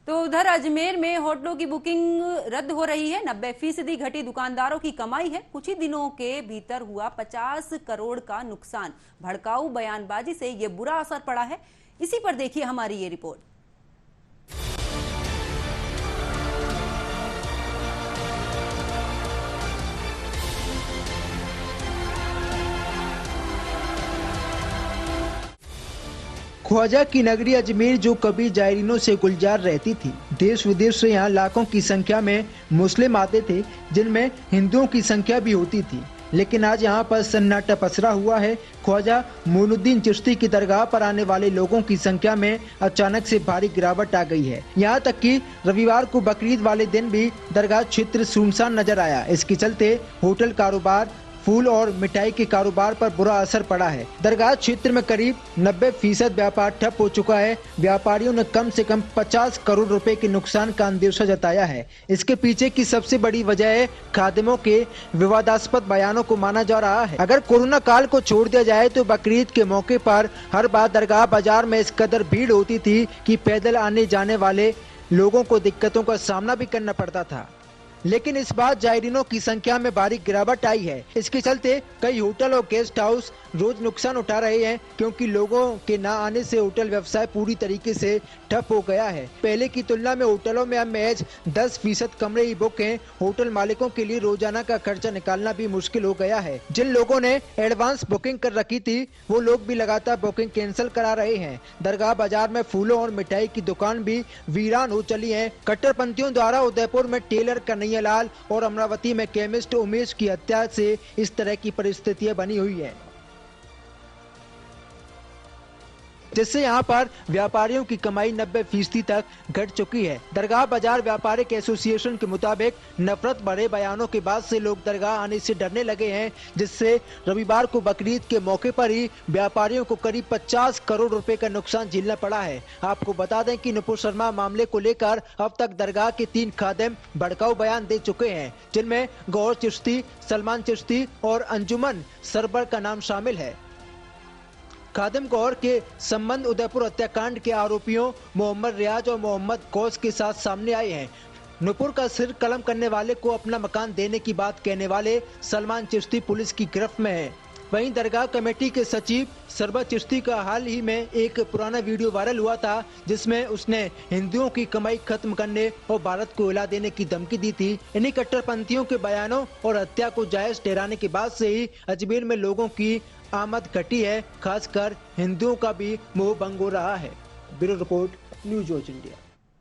तो उधर अजमेर में होटलों की बुकिंग रद्द हो रही है। 90% घटी दुकानदारों की कमाई है। कुछ ही दिनों के भीतर हुआ 50 करोड़ का नुकसान। भड़काऊ बयानबाजी से ये बुरा असर पड़ा है। इसी पर देखिए हमारी ये रिपोर्ट। ख्वाजा की नगरी अजमेर जो कभी जायरीनों से गुलजार रहती थी। देश विदेश से यहाँ लाखों की संख्या में मुस्लिम आते थे, जिनमें हिंदुओं की संख्या भी होती थी। लेकिन आज यहाँ पर सन्नाटा पसरा हुआ है। ख्वाजा मोइनुद्दीन चिश्ती की दरगाह पर आने वाले लोगों की संख्या में अचानक से भारी गिरावट आ गई है। यहाँ तक कि रविवार को बकरीद वाले दिन भी दरगाह क्षेत्र सुनसान नजर आया। इसके चलते होटल कारोबार, फूल और मिठाई के कारोबार पर बुरा असर पड़ा है। दरगाह क्षेत्र में करीब 90% व्यापार ठप हो चुका है। व्यापारियों ने कम से कम 50 करोड़ रुपए के नुकसान का अंदेशा जताया है। इसके पीछे की सबसे बड़ी वजह है खादिमों के विवादास्पद बयानों को माना जा रहा है। अगर कोरोना काल को छोड़ दिया जाए तो बकरीद के मौके पर हर बार दरगाह बाजार में इस कदर भीड़ होती थी कि पैदल आने जाने वाले लोगों को दिक्कतों का सामना भी करना पड़ता था। लेकिन इस बार जायरीनों की संख्या में भारी गिरावट आई है। इसके चलते कई होटल और गेस्ट हाउस रोज नुकसान उठा रहे हैं, क्योंकि लोगों के न आने से होटल व्यवसाय पूरी तरीके से ठप हो गया है। पहले की तुलना में होटलों में अब महज 10% कमरे ही बुक हैं। होटल मालिकों के लिए रोजाना का खर्चा निकालना भी मुश्किल हो गया है। जिन लोगों ने एडवांस बुकिंग कर रखी थी, वो लोग भी लगातार बुकिंग कैंसिल करा रहे हैं। दरगाह बाजार में फूलों और मिठाई की दुकान भी वीरान हो चली है। कट्टरपंथियों द्वारा उदयपुर में टेलर कन्हैयालाल और अमरावती में केमिस्ट उमेश की हत्या से इस तरह की परिस्थितियां बनी हुई है, जिससे यहाँ पर व्यापारियों की कमाई 90% तक घट चुकी है। दरगाह बाजार व्यापारिक एसोसिएशन के मुताबिक नफरत भरे बयानों के बाद से लोग दरगाह आने से डरने लगे हैं, जिससे रविवार को बकरीद के मौके पर ही व्यापारियों को करीब 50 करोड़ रुपए का नुकसान झेलना पड़ा है। आपको बता दें कि नुपुर शर्मा मामले को लेकर अब तक दरगाह के 3 खादिम भड़काऊ बयान दे चुके हैं, जिनमें गौहर चिश्ती, सलमान चिश्ती और अंजुमन सरबर का नाम शामिल है। खादिम गौहर के संबंध उदयपुर हत्याकांड के आरोपियों मोहम्मद रियाज और मोहम्मद गौस के साथ सामने आए हैं। नुपुर का सिर कलम करने वाले को अपना मकान देने की बात कहने वाले सलमान चिश्ती पुलिस की गिरफ्त में है। वहीं दरगाह कमेटी के सचिव सरबर चिश्ती का हाल ही में एक पुराना वीडियो वायरल हुआ था, जिसमें उसने हिंदुओं की कमाई खत्म करने और भारत को हिला देने की धमकी दी थी। इन्हीं कट्टरपंथियों के बयानों और हत्या को जायज ठहराने के बाद से ही अजमेर में लोगों की आमद घटी है। खासकर हिंदुओं का भी मोह भंग हो रहा है। Bureau report, news watch India.